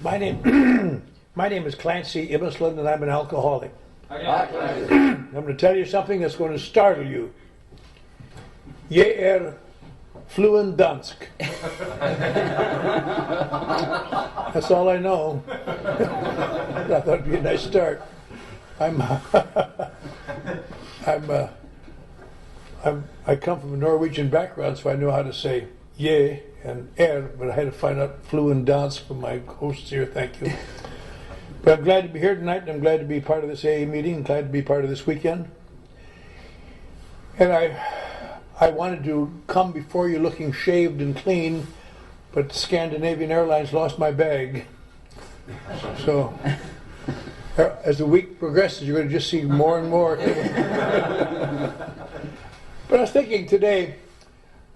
My name, my name is Clancy Ibisland, and I'm an alcoholic. I'm going to tell you something that's going to startle you. Je fluent dansk. That's all I know. I thought it'd be a nice start. I come from a Norwegian background, so I know how to say "je" and but I had to find out fluent dansk from my hosts here. Thank you. But I'm glad to be here tonight, and I'm glad to be part of this AA meeting, and glad to be part of this weekend. And I wanted to come before you looking shaved and clean, but Scandinavian Airlines lost my bag. So as the week progresses, you're going to just see more and more. But I was thinking today,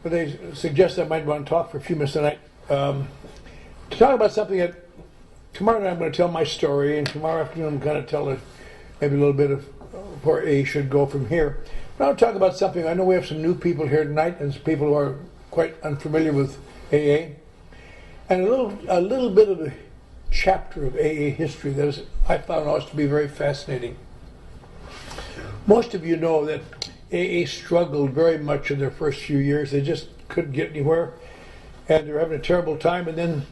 but they suggest I might want to talk for a few minutes tonight, to talk about something that tomorrow night I'm going to tell my story, and tomorrow afternoon I'm going to tell maybe a little bit of where AA should go from here. But I'll talk about something. I know we have some new people here tonight, and some people who are quite unfamiliar with AA, and a little bit of the chapter of AA history that I found always to be very fascinating. Most of you know that AA struggled very much in their first few years. They just couldn't get anywhere, and they were having a terrible time. And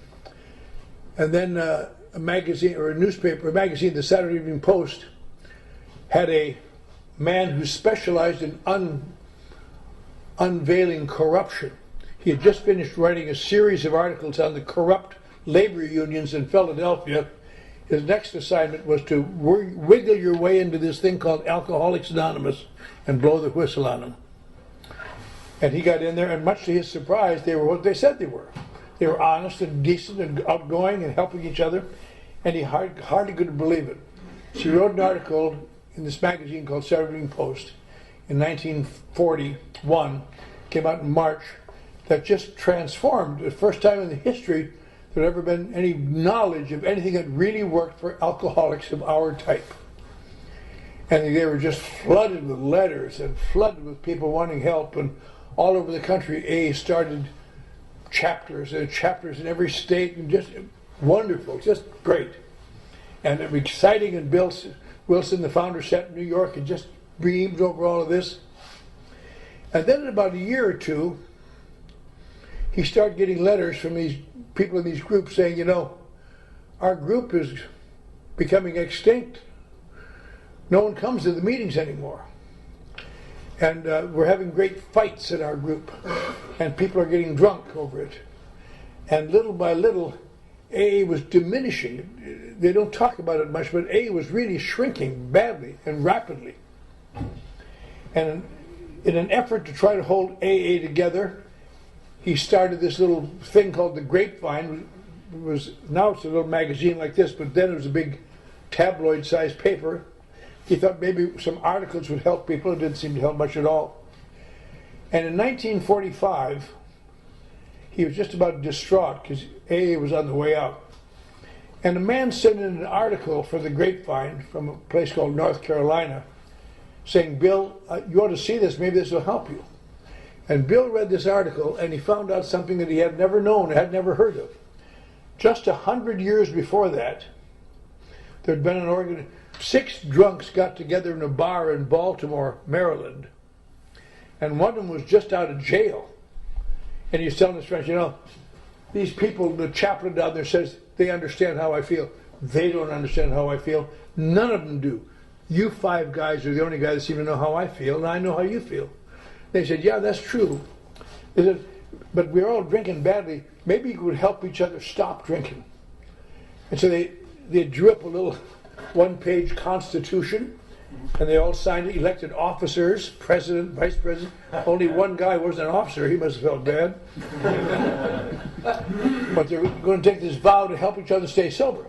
then a magazine or a magazine, the Saturday Evening Post, had a man who specialized in unveiling corruption. He had just finished writing a series of articles on the corrupt labor unions in Philadelphia. His next assignment was to wiggle your way into this thing called Alcoholics Anonymous and blow the whistle on them. And he got in there, and much to his surprise, they were what they said they were. They were honest and decent and outgoing and helping each other, and he hardly could believe it. So he wrote an article in this magazine called Saturday Evening Post in 1941, came out in March, that just transformed, the first time in the history there had ever been any knowledge of anything that really worked for alcoholics of our type. And they were just flooded with letters and flooded with people wanting help, and all over the country AA started chapters and chapters in every state, and just wonderful, just great. And it was exciting, and Bill Wilson, the founder, sat in New York and just beamed over all of this. And then in about a year or two, he started getting letters from these people in these groups saying, you know, our group is becoming extinct. No one comes to the meetings anymore. And we're having great fights in our group. And people are getting drunk over it. And little by little, AA was diminishing. They don't talk about it much, but AA was really shrinking badly and rapidly. And in an effort to try to hold AA together, he started this little thing called the Grapevine. Now it's a little magazine like this, but then it was a big tabloid-sized paper. He thought maybe some articles would help people. It didn't seem to help much at all. And in 1945, he was just about distraught because AA was on the way out. And a man sent in an article for the Grapevine from a place called North Carolina saying, Bill, you ought to see this. Maybe this will help you. And Bill read this article, and he found out something that he had never known, had never heard of. Just 100 years before that, there had been an 6 drunks got together in a bar in Baltimore, Maryland, and one of them was just out of jail. And he's telling his friends, you know, these people, the chaplain down there says they understand how I feel. They don't understand how I feel. None of them do. You 5 guys are the only guys that seem to know how I feel, and I know how you feel. They said, yeah, that's true. They said, but we're all drinking badly. Maybe you would help each other stop drinking. And so they drew up a little one-page constitution, and they all signed it, elected officers, president, vice president. Only one guy wasn't an officer. He must have felt bad. But they're going to take this vow to help each other stay sober.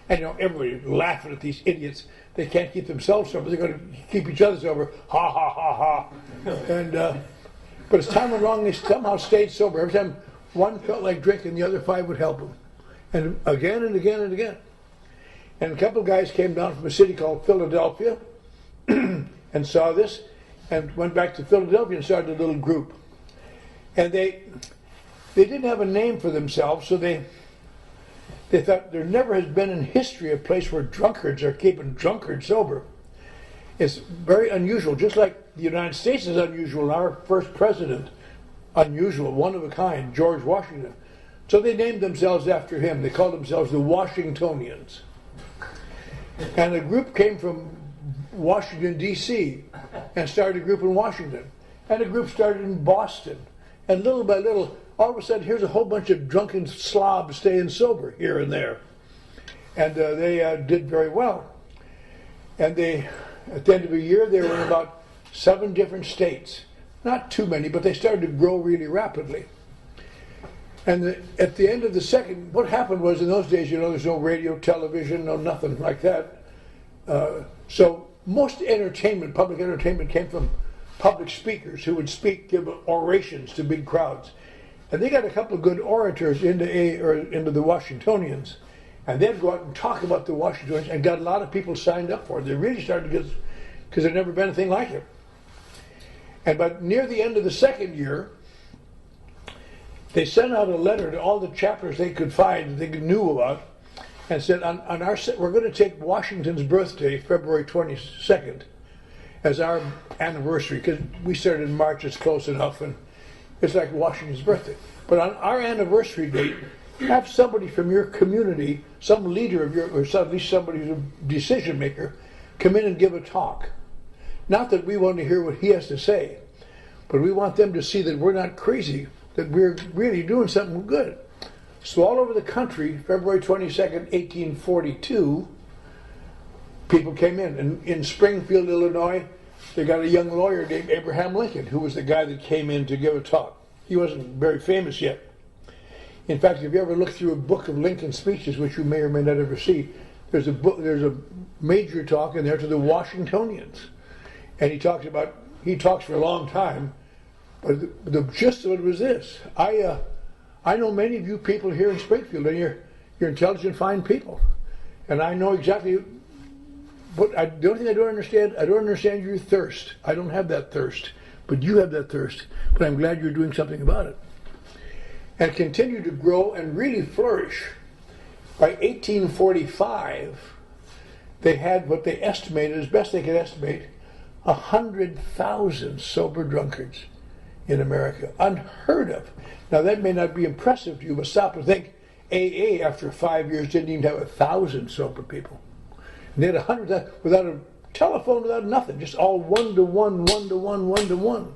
And you know, everybody laughing at these idiots. They can't keep themselves sober. They're going to keep each other sober. Ha, ha, ha, ha. And, but as time went along, they somehow stayed sober. Every time one felt like drinking, the other 5 would help them. And again and again and again. And a couple of guys came down from a city called Philadelphia and saw this and went back to Philadelphia and started a little group. And they didn't have a name for themselves, so they They thought there never has been in history a place where drunkards are keeping drunkards sober. It's very unusual, just like the United States is unusual. Our first president, unusual, one of a kind, George Washington. So they named themselves after him. They called themselves the Washingtonians. And a group came from Washington, D.C. and started a group in Washington. And a group started in Boston. And little by little, all of a sudden, here's a whole bunch of drunken slobs staying sober here and there. And they did very well. And they, at the end of a year, they were in about 7 different states. Not too many, but they started to grow really rapidly. And at the end of the second, what happened was in those days, you know, there's no radio, television, no nothing like that. So most entertainment, public entertainment, came from public speakers who would speak, give orations to big crowds. And they got a couple of good orators into the Washingtonians. And they'd go out and talk about the Washingtonians and got a lot of people signed up for it. They really started to get, because there'd never been anything like it. And but near the end of the second year, they sent out a letter to all the chapters they could find that they knew about and said, we're going to take Washington's birthday, February 22nd, as our anniversary, because we started in March, it's close enough, and it's like Washington's birthday. But on our anniversary date, have somebody from your community, some leader of your, or at least somebody who's a decision maker, come in and give a talk. Not that we want to hear what he has to say, but we want them to see that we're not crazy, that we're really doing something good. So all over the country, February 22nd, 1842, people came in. And in Springfield, Illinois, they got a young lawyer named Abraham Lincoln, who was the guy that came in to give a talk. He wasn't very famous yet. In fact, if you ever look through a book of Lincoln speeches, which you may or may not ever see, there's a major talk in there to the Washingtonians. And he talks for a long time, but the gist of it was this. I know many of you people here in Springfield, and you're intelligent, fine people. And I know exactly what, the only thing I don't understand your thirst. I don't have that thirst, but you have that thirst. But I'm glad you're doing something about it. And continue to grow and really flourish. By 1845, they had what they estimated, as best they could estimate, 100,000 sober drunkards in America. Unheard of. Now that may not be impressive to you, but stop and think. AA, after 5 years, didn't even have 1,000 sober people. And they had 100,000 without a telephone, without nothing, just all 1-to-1, 1-to-1, 1-to-1.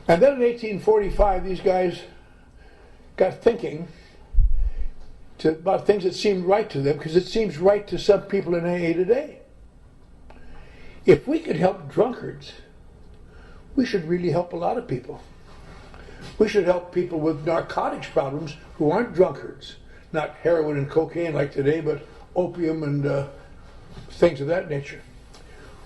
And then in 1845, these guys got thinking about things that seemed right to them, because it seems right to some people in AA today. If we could help drunkards, we should really help a lot of people. We should help people with narcotics problems who aren't drunkards. Not heroin and cocaine like today, but opium and things of that nature.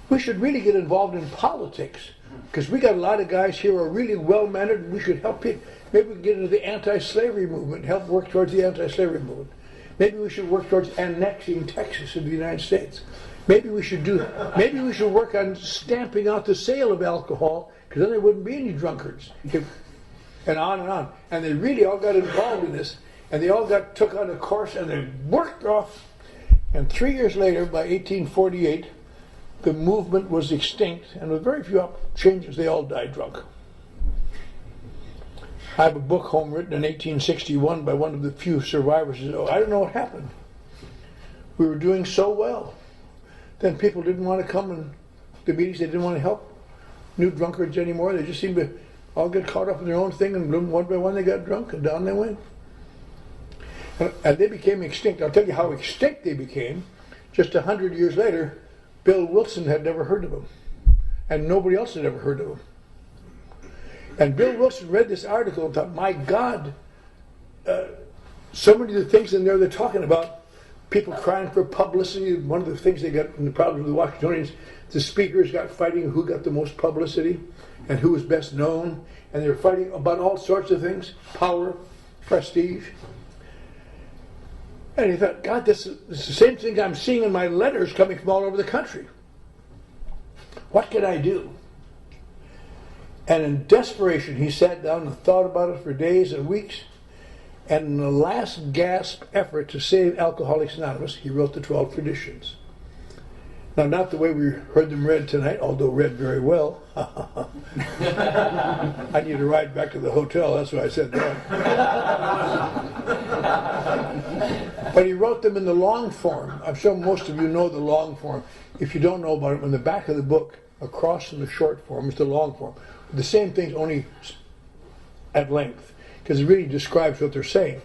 We should really get involved in politics, because we got a lot of guys here who are really well-mannered, and we should help people. Maybe we can get into the anti-slavery movement and help work towards the anti-slavery movement. Maybe we should work towards annexing Texas into the United States. Maybe we should work on stamping out the sale of alcohol, because then there wouldn't be any drunkards. And on and on. And they really all got involved in this, and they all took on a course, and they worked off. And 3 years later, by 1848, the movement was extinct, and with very few changes, they all died drunk. I have a book home written in 1861 by one of the few survivors who said, I don't know what happened. We were doing so well. Then people didn't want to come in the meetings. They didn't want to help new drunkards anymore. They just seemed to all get caught up in their own thing, and one by one they got drunk, and down they went. And they became extinct. I'll tell you how extinct they became. Just 100 years later, Bill Wilson had never heard of them, and nobody else had ever heard of them. And Bill Wilson read this article and thought, my God, so many of the things in there they're talking about, people crying for publicity. One of the things they got in the problem with the Washingtonians, the speakers got fighting who got the most publicity and who was best known, and they were fighting about all sorts of things, power, prestige. And he thought, God, this is the same thing I'm seeing in my letters coming from all over the country. What can I do? And in desperation, he sat down and thought about it for days and weeks. And in the last gasp effort to save Alcoholics Anonymous, he wrote the 12 traditions. Now, not the way we heard them read tonight, although read very well. I need a ride back to the hotel, that's why I said that. But he wrote them in the long form. I'm sure most of you know the long form. If you don't know about it, in the back of the book, across from the short form is the long form. The same things, only at length, because it really describes what they're saying.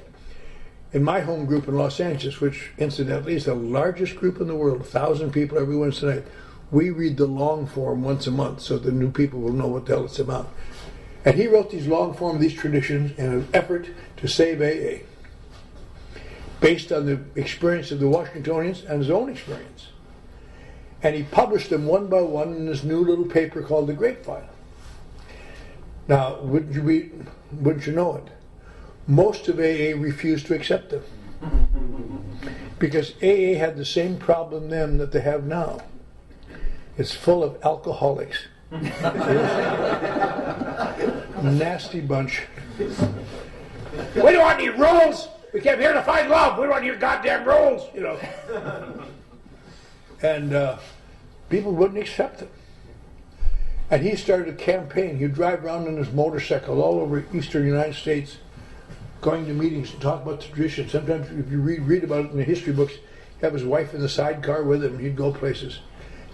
In my home group in Los Angeles, which incidentally is the largest group in the world, 1,000 people every Wednesday night, we read the long form once a month so the new people will know what the hell it's about. And he wrote these long form, these traditions, in an effort to save AA, based on the experience of the Washingtonians and his own experience. And he published them one by one in this new little paper called The Grapevine. Now, wouldn't you know it? Most of AA refused to accept them. Because AA had the same problem then that they have now. It's full of alcoholics. Nasty bunch. We don't want any rules! We came here to find love! We don't want your goddamn rules! You know. And people wouldn't accept them. And he started a campaign. He'd drive around on his motorcycle all over eastern United States, going to meetings and talk about the tradition. Sometimes if you read about it in the history books, he'd have his wife in the sidecar with him. He'd go places.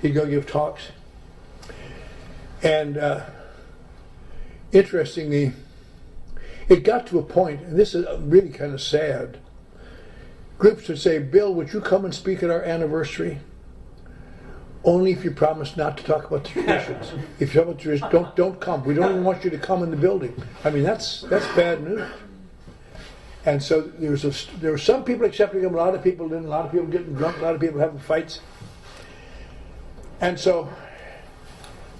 He'd go give talks. And interestingly, it got to a point, and this is really kind of sad, groups would say, Bill, would you come and speak at our anniversary? Only if you promise not to talk about the traditions. If you talk about the traditions, don't come. We don't even want you to come in the building. I mean, that's bad news. And so there were some people accepting them, a lot of people didn't, a lot of people getting drunk, a lot of people having fights. And so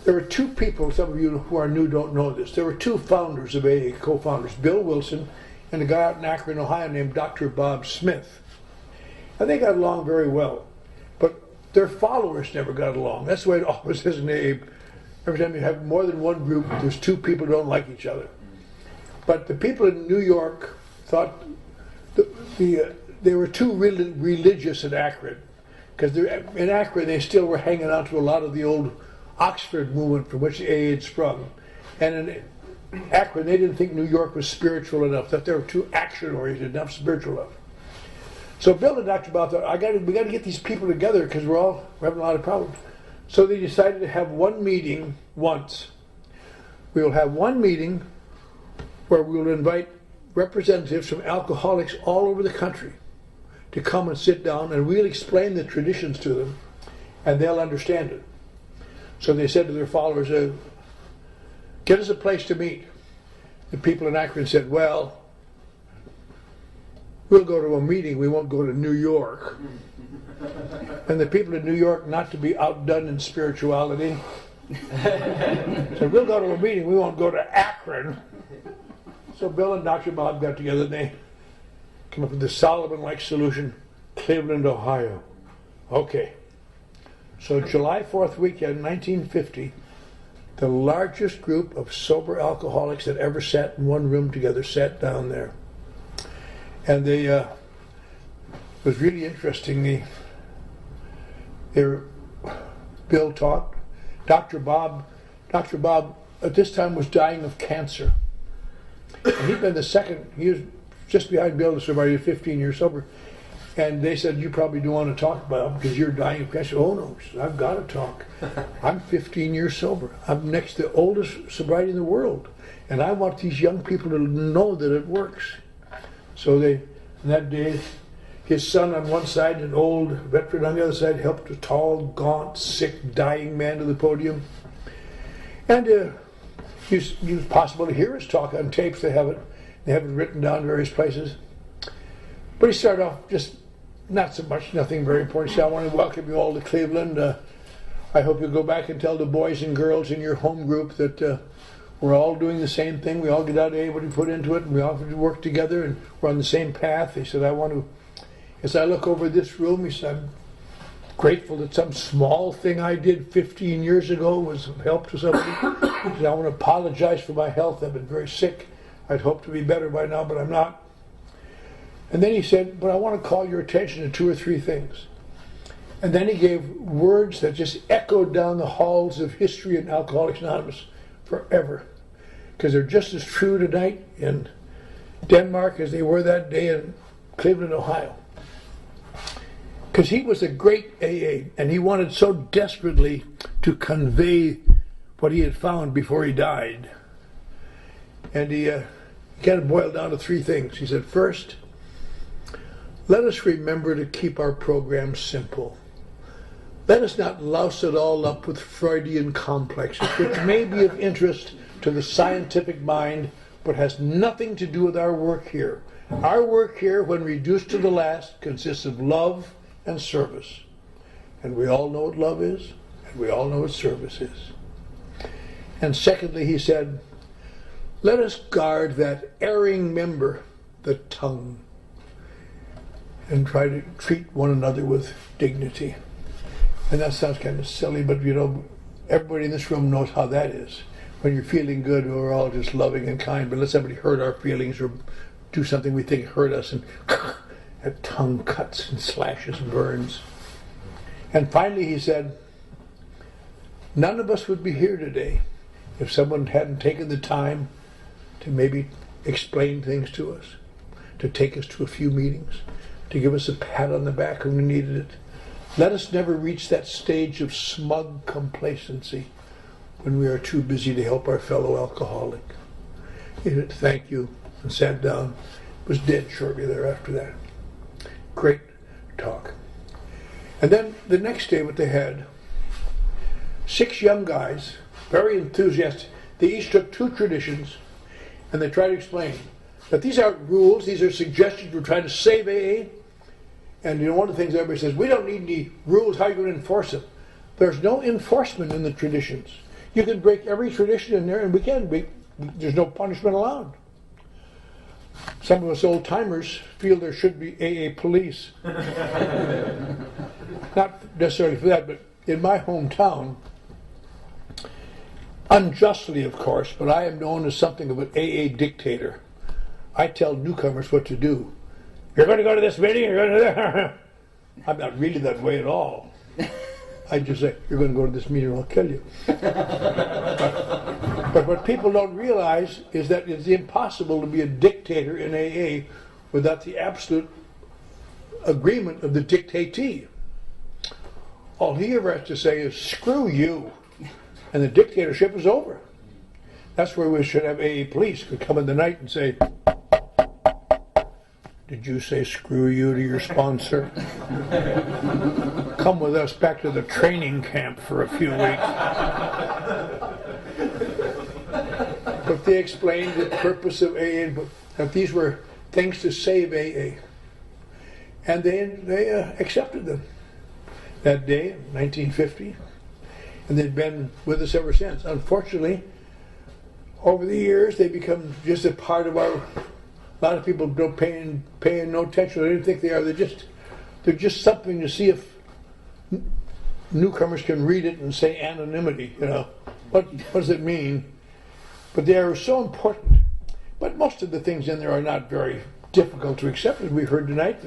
there were two people, some of you who are new don't know this, there were two founders of AA, co-founders, Bill Wilson and a guy out in Akron, Ohio named Dr. Bob Smith. And they got along very well. But their followers never got along. That's the way it always is in AA. Every time you have more than one group, there's two people who don't like each other. But the people in New York thought they were too religious in Akron. Because in Akron they still were hanging on to a lot of the old Oxford movement from which AA had sprung. And in Akron they didn't think New York was spiritual enough, that they were too action-oriented, not spiritual enough. So Bill and Dr. Bob thought, we got to get these people together because we're having a lot of problems. So they decided to have one meeting once. We will have one meeting where we will invite representatives from alcoholics all over the country to come and sit down, and we'll explain the traditions to them and they'll understand it. So they said to their followers, get us a place to meet. The people in Akron said, well, we'll go to a meeting, we won't go to New York. And the people in New York, not to be outdone in spirituality, said, we'll go to a meeting, we won't go to Akron. So Bill and Dr. Bob got together and they came up with the Solomon-like solution, Cleveland, Ohio. Okay. So July 4th weekend, 1950, the largest group of sober alcoholics that ever sat in one room together sat down there. And it was really interesting. Bill talked. Dr. Bob at this time was dying of cancer. And he'd been he was just behind Bill to survive, 15 years sober. And they said, you probably don't want to talk about it because you're dying of cancer. Oh no, I've got to talk. I'm 15 years sober. I'm next to the oldest sobriety in the world. And I want these young people to know that it works. So that day, his son on one side, an old veteran on the other side, helped a tall, gaunt, sick, dying man to the podium. And it was possible to hear his talk on tapes. They have it written down in various places. But he started off just nothing very important. He said, I want to welcome you all to Cleveland. I hope you'll go back and tell the boys and girls in your home group that we're all doing the same thing. We all get out what we put into it, and we all work together, and we're on the same path. He said, as I look over this room, he said, I'm grateful that some small thing I did 15 years ago was of help to somebody. He said, I want to apologize for my health. I've been very sick. I'd hoped to be better by now, but I'm not. And then he said, but I want to call your attention to 2 or 3 things. And then he gave words that just echoed down the halls of history in Alcoholics Anonymous forever. Because they're just as true tonight in Denmark as they were that day in Cleveland, Ohio. Because he was a great AA, and he wanted so desperately to convey what he had found before he died. And he kind of boiled down to 3 things. He said, first, let us remember to keep our program simple. Let us not louse it all up with Freudian complexes, which may be of interest to the scientific mind, but has nothing to do with our work here. Our work here, when reduced to the last, consists of love and service. And we all know what love is, and we all know what service is. And secondly, he said, let us guard that erring member, the tongue, and try to treat one another with dignity. And that sounds kind of silly, but you know, everybody in this room knows how that is. When you're feeling good, we're all just loving and kind, but let somebody hurt our feelings or do something we think hurt us, and that tongue cuts and slashes and burns. And finally he said, none of us would be here today if someone hadn't taken the time to maybe explain things to us, to take us to a few meetings, to give us a pat on the back when we needed it. Let us never reach that stage of smug complacency when we are too busy to help our fellow alcoholic. He said, thank you, and sat down. Was dead shortly thereafter that. Great talk. And then the next day what they had, 6 young guys, very enthusiastic. They each took 2 traditions, and they tried to explain that these aren't rules, these are suggestions. We're trying to save AA. And you know, one of the things everybody says, we don't need any rules, how are you going to enforce them? There's no enforcement in the traditions. You can break every tradition in there, and we can. There's no punishment allowed. Some of us old-timers feel there should be AA police. Not necessarily for that, but in my hometown, unjustly of course, but I am known as something of an AA dictator. I tell newcomers what to do. You're going to go to this meeting, you're going to that. I'm not really that way at all. I just say, you're going to go to this meeting, I'll kill you. But what people don't realize is that it's impossible to be a dictator in AA without the absolute agreement of the dictatee. All he ever has to say is, screw you, and the dictatorship is over. That's where we should have AA police could come in the night and say, did you say screw you to your sponsor? Come with us back to the training camp for a few weeks. But they explained the purpose of AA, that these were things to save AA. And they accepted them that day, 1950. And they've been with us ever since. Unfortunately, over the years, they become just a part of our. A lot of people don't paying no attention. They don't think they are. They're just something to see if newcomers can read it and say anonymity. You know, what does it mean? But they are so important. But most of the things in there are not very difficult to accept, as we heard tonight.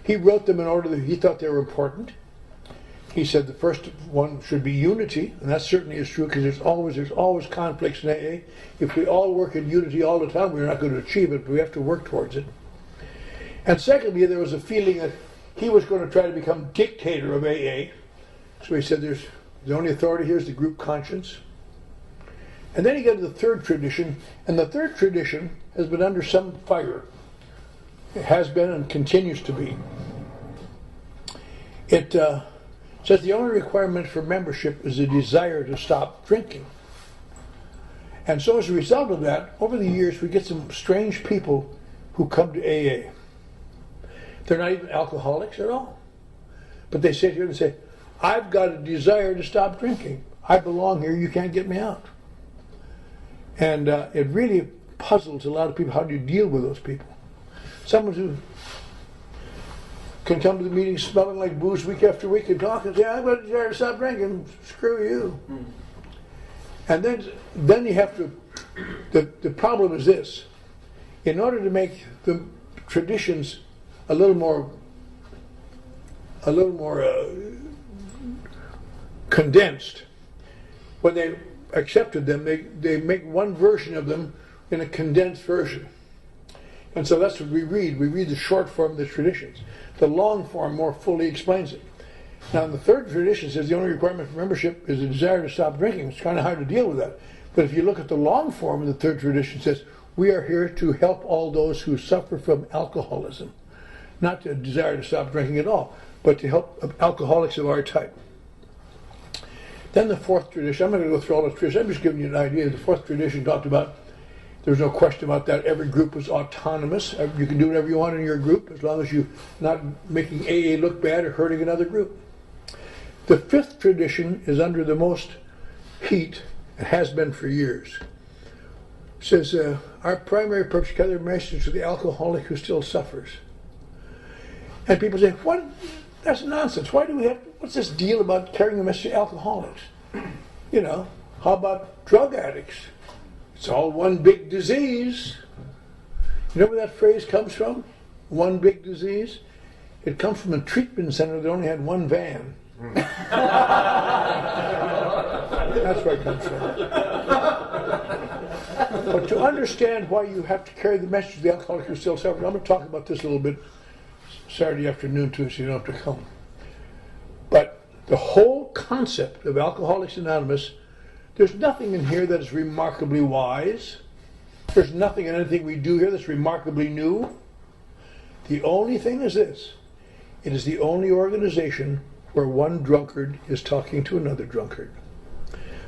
He wrote them in order that he thought they were important. He said the first one should be unity, and that certainly is true, because there's always conflicts in AA. If we all work in unity all the time, we're not going to achieve it, but we have to work towards it. And secondly, there was a feeling that he was going to try to become dictator of AA. So he said the only authority here is the group conscience. And then he got to the 3rd tradition, and the 3rd tradition has been under some fire. It has been and continues to be. It says the only requirement for membership is a desire to stop drinking. And so as a result of that, over the years we get some strange people who come to AA. They're not even alcoholics at all. But they sit here and say, I've got a desire to stop drinking. I belong here, you can't get me out. And it really puzzles a lot of people. How do you deal with those people? Someone who can come to the meeting smelling like booze week after week and talk and say, I've got a desire to stop drinking, screw you. And then you have to, the problem is this. In order to make the traditions a little more condensed. When they accepted them, they make one version of them in a condensed version. And so that's what we read. We read the short form of the traditions. The long form more fully explains it. Now, the third tradition says the only requirement for membership is a desire to stop drinking. It's kind of hard to deal with that. But if you look at the long form of the third tradition, it says we are here to help all those who suffer from alcoholism. Not a desire to stop drinking at all, but to help alcoholics of our type. Then the fourth tradition, I'm not going to go through all the traditions, I'm just giving you an idea. The fourth tradition talked about, there's no question about that, every group was autonomous. You can do whatever you want in your group as long as you're not making AA look bad or hurting another group. The fifth tradition is under the most heat, and has been for years. It says, our primary purpose is to carry the message to the alcoholic who still suffers. And people say, what? That's nonsense. Why do we have, what's this deal about carrying a message to alcoholics? You know, how about drug addicts? It's all one big disease. You know where that phrase comes from? One big disease? It comes from a treatment center that only had one van. That's where it comes from. But to understand why you have to carry the message to the alcoholic who still suffers, I'm going to talk about this a little bit Saturday afternoon too, so you don't have to come. But the whole concept of Alcoholics Anonymous, there's nothing in here that is remarkably wise. There's nothing in anything we do here that's remarkably new. The only thing is this: it is the only organization where one drunkard is talking to another drunkard.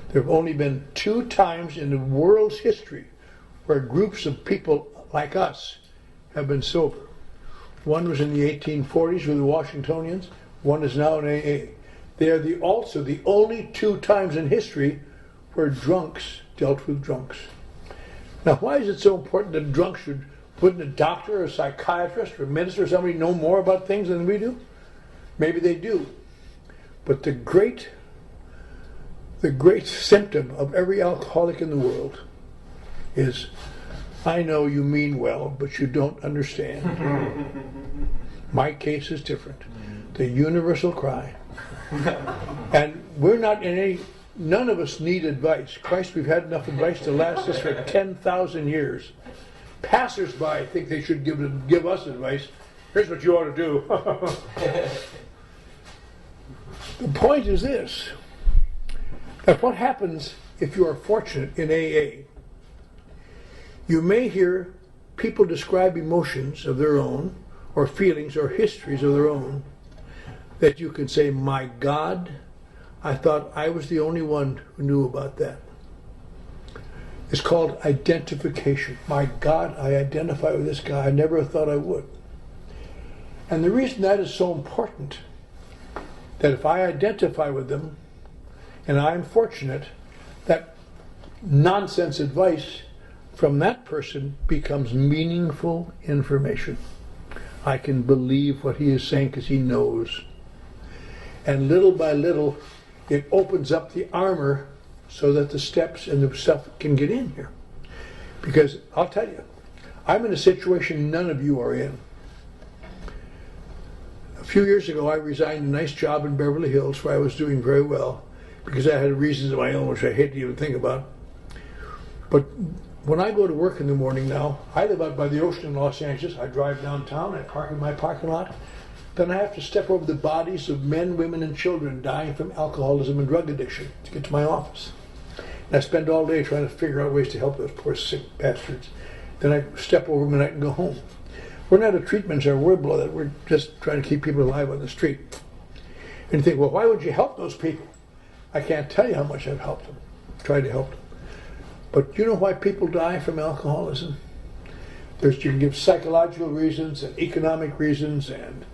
There have only been 2 times in the world's history where groups of people like us have been sober. One was in the 1840s with the Washingtonians. One is now in AA. They are also the only 2 times in history where drunks dealt with drunks. Now, why is it so important that drunks should, wouldn't a doctor or a psychiatrist or a minister or somebody know more about things than we do? Maybe they do. But the great symptom of every alcoholic in the world is, I know you mean well, but you don't understand. My case is different. The universal cry. And we're not in any, none of us need advice. Christ, we've had enough advice to last us for 10,000 years. Passers-by think they should give us advice. Here's what you ought to do. The point is this, that what happens if you are fortunate in AA, you may hear people describe emotions of their own, or feelings or histories of their own, that you can say, my God, I thought I was the only one who knew about that. It's called identification. My God, I identify with this guy. I never thought I would. And the reason that is so important, that if I identify with them, and I'm fortunate, that nonsense advice from that person becomes meaningful information. I can believe what he is saying because he knows. And little by little, it opens up the armor so that the steps and the stuff can get in here. Because I'll tell you, I'm in a situation none of you are in. A few years ago, I resigned a nice job in Beverly Hills where I was doing very well because I had reasons of my own which I hate to even think about. But when I go to work in the morning now, I live out by the ocean in Los Angeles. I drive downtown, I park in my parking lot. Then I have to step over the bodies of men, women, and children dying from alcoholism and drug addiction to get to my office. And I spend all day trying to figure out ways to help those poor sick bastards. Then I step over them and I can go home. We're not a treatment center, we're below that. We're just trying to keep people alive on the street. And you think, well, why would you help those people? I can't tell you how much I've helped them, tried to help them. But you know why people die from alcoholism? You can give psychological reasons and economic reasons and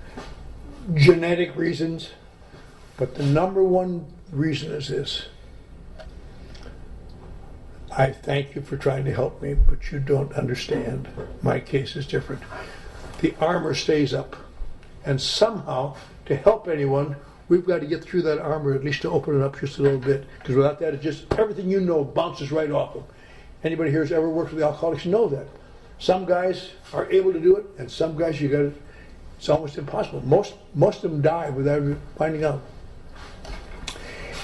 genetic reasons. But the number one reason is this: I thank you for trying to help me, but you don't understand. My case is different. The armor stays up. And somehow, to help anyone, we've got to get through that armor, at least to open it up just a little bit. Because without that, it just, everything you know bounces right off them. Anybody here who's ever worked with alcoholics know that. Some guys are able to do it, and some guys It's almost impossible. Most of them die without finding out.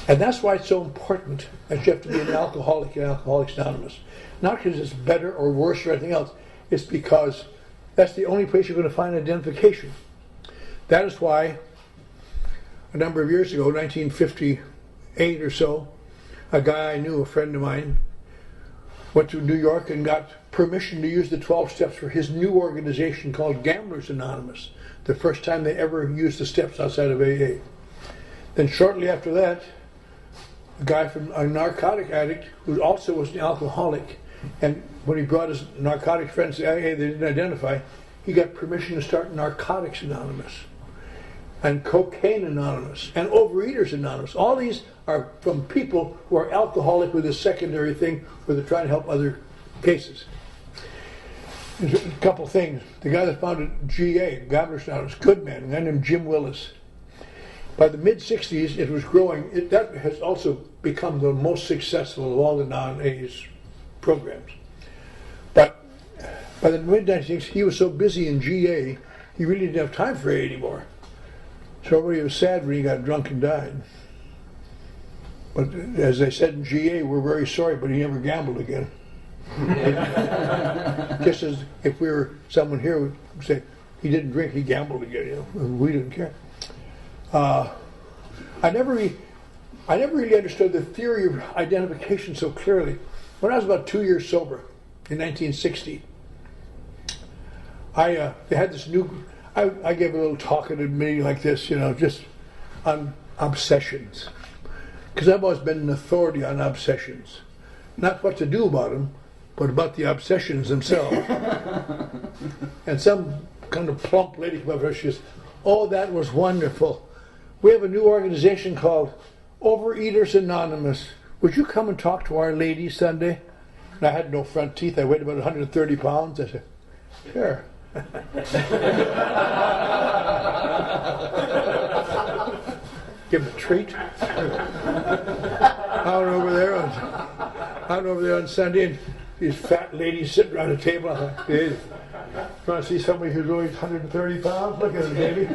And that's why it's so important that you have to be an alcoholic in Alcoholics Anonymous. Not because it's better or worse or anything else. It's because that's the only place you're going to find identification. That is why a number of years ago, 1958 or so, a guy I knew, a friend of mine, went to New York and got permission to use the 12 steps for his new organization called Gamblers Anonymous, the first time they ever used the steps outside of AA. Then shortly after that, a guy from a narcotic addict who also was an alcoholic, and when he brought his narcotic friends to AA they didn't identify, he got permission to start Narcotics Anonymous and Cocaine Anonymous and Overeaters Anonymous. All these are from people who are alcoholic with a secondary thing where they're trying to help other cases. There's a couple things. The guy that founded GA, Gamblers Anonymous, good man, a guy named Jim Willis. By the mid-60s, it was growing. That has also become the most successful of all the non-AIDS programs. But by the mid-90s, he was so busy in GA, he really didn't have time for AA anymore. So everybody was sad when he got drunk and died. But as I said in GA, we're very sorry, but he never gambled again. Just as if we were someone here would say, he didn't drink, he gambled again. You know, we didn't care. I never really understood the theory of identification so clearly. When I was about 2 years sober, in 1960, they had this new. I gave a little talk at a meeting like this, you know, just on obsessions, because I've always been an authority on obsessions, not what to do about them, but about the obsessions themselves. And some kind of plump lady came up here, she says, "Oh, that was wonderful. We have a new organization called Overeaters Anonymous. Would you come and talk to our ladies Sunday?" And I had no front teeth. I weighed about 130 pounds. I said, "Sure." Give them a treat. Out over there on Sunday, and these fat ladies sitting around a table. I thought, "Hey, you want to see somebody who's weighs 130 pounds? Look at it, baby."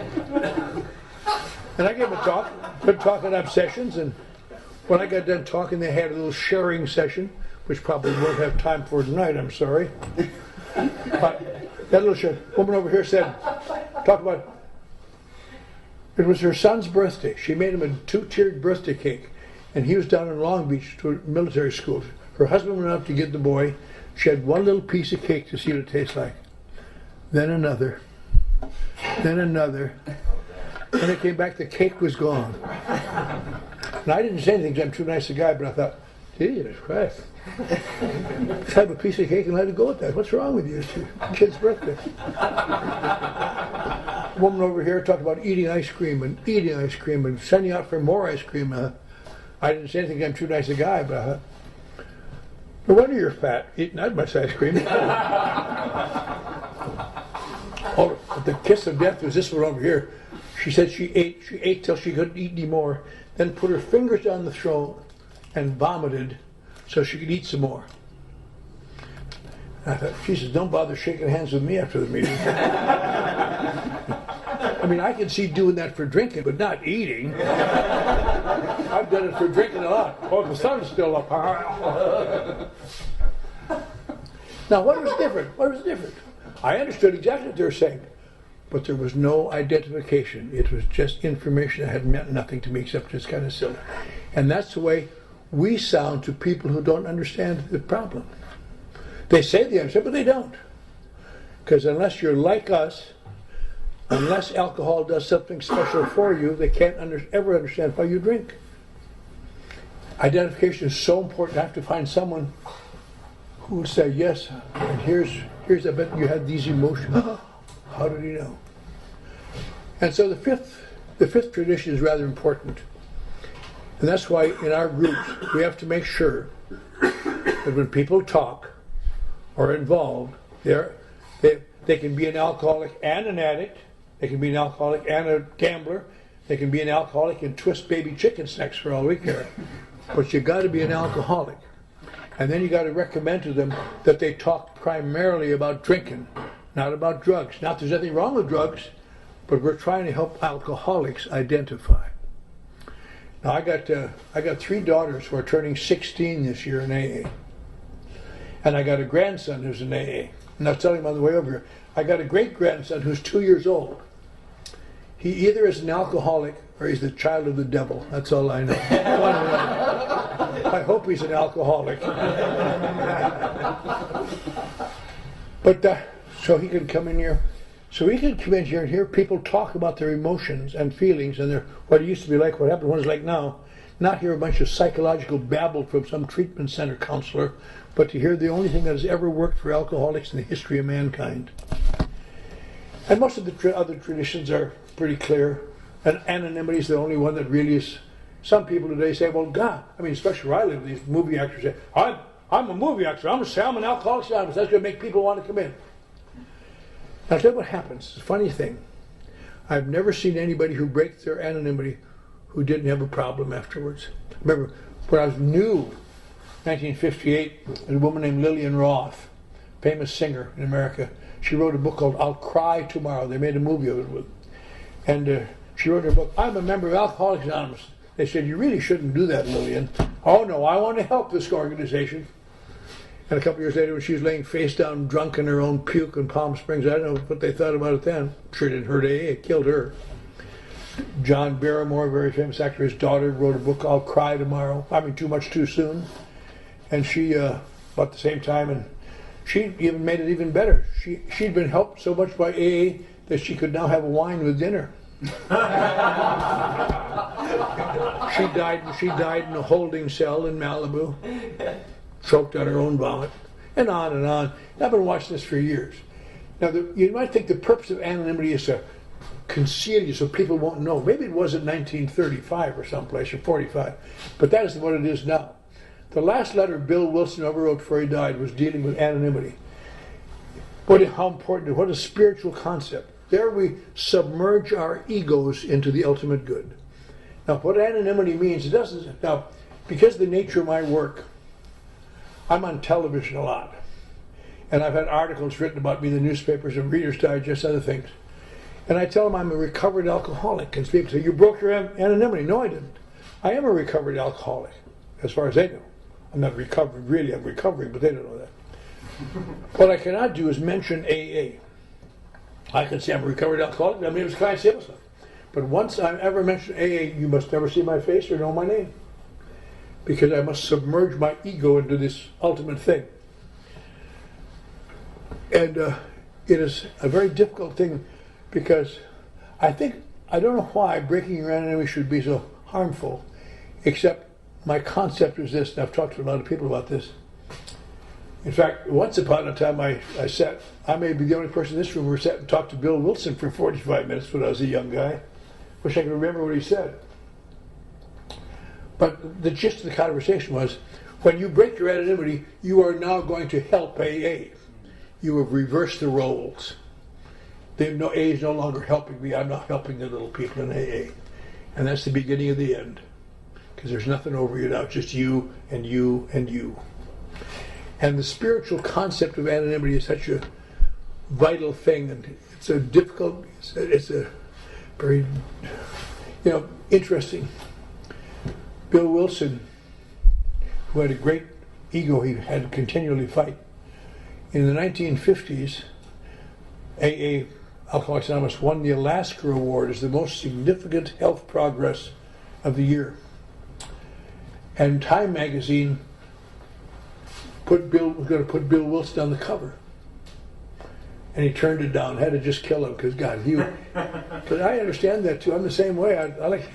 And I gave them a talk, good talk on obsessions, and when I got done talking, they had a little sharing session, which probably won't have time for tonight, I'm sorry. But that little woman over here said, talk about, it was her son's birthday. She made him a 2-tiered birthday cake, and he was down in Long Beach to a military school. Her husband went out to get the boy. She had one little piece of cake to see what it tastes like. Then another. Then another. When I came back, the cake was gone. And I didn't say anything because I'm too nice a guy, but I thought, Jesus Christ. Just have a piece of cake and let it go with that. What's wrong with you? It's your kid's birthday. A woman over here talked about eating ice cream and sending out for more ice cream. I didn't say anything, I'm too nice a guy, but I thought, no wonder you're fat, eating that much ice cream. Oh, but the kiss of death was this one over here. She said she ate till she couldn't eat anymore, then put her fingers on the throat and vomited so she could eat some more. And I thought, Jesus, don't bother shaking hands with me after the meeting. I mean, I can see doing that for drinking, but not eating. I've done it for drinking a lot. Oh, the sun's still up. Now, what was different? What was different? I understood exactly what they were saying, but there was no identification. It was just information that had meant nothing to me except just kind of silly. And that's the way we sound to people who don't understand the problem. They say they understand, but they don't. Because unless you're like us, unless alcohol does something special for you, they can't ever understand why you drink. Identification is so important. I have to find someone who will say, yes, and here's I bet you had these emotions. How did he know? And so the fifth tradition is rather important. And that's why in our groups we have to make sure that when people talk or involved, they can be an alcoholic and an addict, they can be an alcoholic and a gambler, they can be an alcoholic and twist baby chicken snacks for all we care. But you got to be an alcoholic. And then you got to recommend to them that they talk primarily about drinking, not about drugs. Not that there's anything wrong with drugs, but we're trying to help alcoholics identify. Now I got 3 daughters who are turning 16 this year in AA, and I got a grandson who's in AA. And I was telling him on the way over here, I got a great grandson who's 2 years old. He either is an alcoholic or he's the child of the devil. That's all I know. I hope he's an alcoholic. But so he can come in here. So we can come in here and hear people talk about their emotions and feelings and their what it used to be like, what happened, what it's like now. Not hear a bunch of psychological babble from some treatment center counselor, but to hear the only thing that has ever worked for alcoholics in the history of mankind. And most of the other traditions are pretty clear. And anonymity is the only one that really is. Some people today say, well, God, I mean, especially where I live, these movie actors say, I'm a movie actor. I'm an Alcoholics Anonymous. That's going to make people want to come in. Now, I'll tell you what happens. It's a funny thing. I've never seen anybody who breaks their anonymity who didn't have a problem afterwards. Remember, when I was new, 1958, a woman named Lillian Roth, famous singer in America, she wrote a book called I'll Cry Tomorrow. They made a movie of it with. And she wrote her book, I'm a member of Alcoholics Anonymous. They said, you really shouldn't do that, Lillian. Oh, no, I want to help this organization. And a couple years later, when she was laying face down drunk in her own puke in Palm Springs, I don't know what they thought about it then. I'm sure it didn't hurt AA, it killed her. John Barrymore, a very famous actor, his daughter wrote a book, I'll Cry Tomorrow. I mean, Too Much Too Soon. And she, about the same time, and she even made it even better. She'd been helped so much by AA that she could now have wine with dinner. She died in a holding cell in Malibu, choked on her own vomit, and on and on. And I've been watching this for years. Now, you might think the purpose of anonymity is to conceal you so people won't know. Maybe it was in 1935 or someplace, or 45, but that is what it is now. The last letter Bill Wilson ever wrote before he died was dealing with anonymity. How important, what a spiritual concept. There we submerge our egos into the ultimate good. Now, what anonymity means, it doesn't, now, because of the nature of my work, I'm on television a lot. And I've had articles written about me in the newspapers and Reader's Digest, other things. And I tell them I'm a recovered alcoholic. And people say, you broke your anonymity. No, I didn't. I am a recovered alcoholic, as far as they know. I'm not recovered, really, I'm recovering, but they don't know that. What I cannot do is mention AA. I can say I'm a recovered alcoholic, I mean, it was kind of simple. But once I ever mention AA, you must never see my face or know my name. Because I must submerge my ego into this ultimate thing. And it is a very difficult thing because I don't know why breaking your anonymity should be so harmful, except my concept is this, and I've talked to a lot of people about this. In fact, once upon a time I may be the only person in this room who sat and talked to Bill Wilson for 45 minutes when I was a young guy. Wish I could remember what he said. But the gist of the conversation was, when you break your anonymity, you are now going to help AA. You have reversed the roles. AA is no longer helping me, I'm not helping the little people in AA. And that's the beginning of the end. Because there's nothing over you now, just you and you and you. And the spiritual concept of anonymity is such a vital thing, and it's a difficult, it's a very, interesting. Bill Wilson, who had a great ego he had to continually fight. In the 1950s, AA, Alcoholics Anonymous, won the Alaska Award as the most significant health progress of the year. And Time magazine was going to put Bill Wilson on the cover. And he turned it down, had to just kill him, because God, but I understand that too. I'm the same way. I like.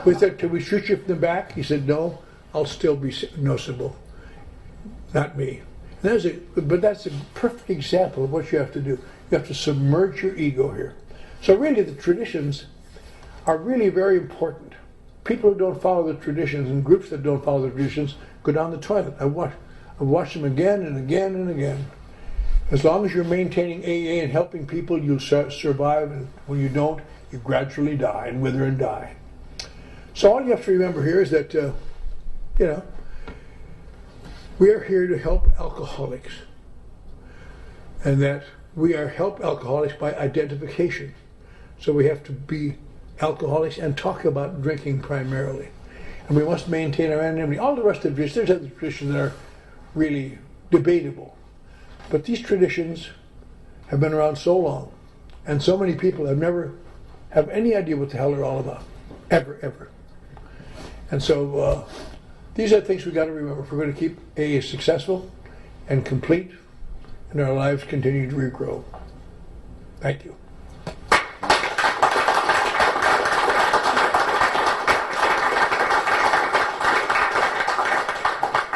We said, can we shoot you from the back? He said, no, I'll still be noticeable. Not me. But that's a perfect example of what you have to do. You have to submerge your ego here. So really the traditions are really very important. People who don't follow the traditions and groups that don't follow the traditions go down the toilet. I've watched them again and again and again. As long as you're maintaining AA and helping people, you'll survive, and when you don't, you gradually die and wither and die. So all you have to remember here is that, we are here to help alcoholics, and that we are help alcoholics by identification. So we have to be alcoholics and talk about drinking primarily. And we must maintain our anonymity. All the rest of the traditions, there's other traditions that are really debatable. But these traditions have been around so long, and so many people have never have any idea what the hell they're all about. Ever. And so these are things we've got to remember if we're going to keep AA successful and complete, and our lives continue to regrow. Thank you.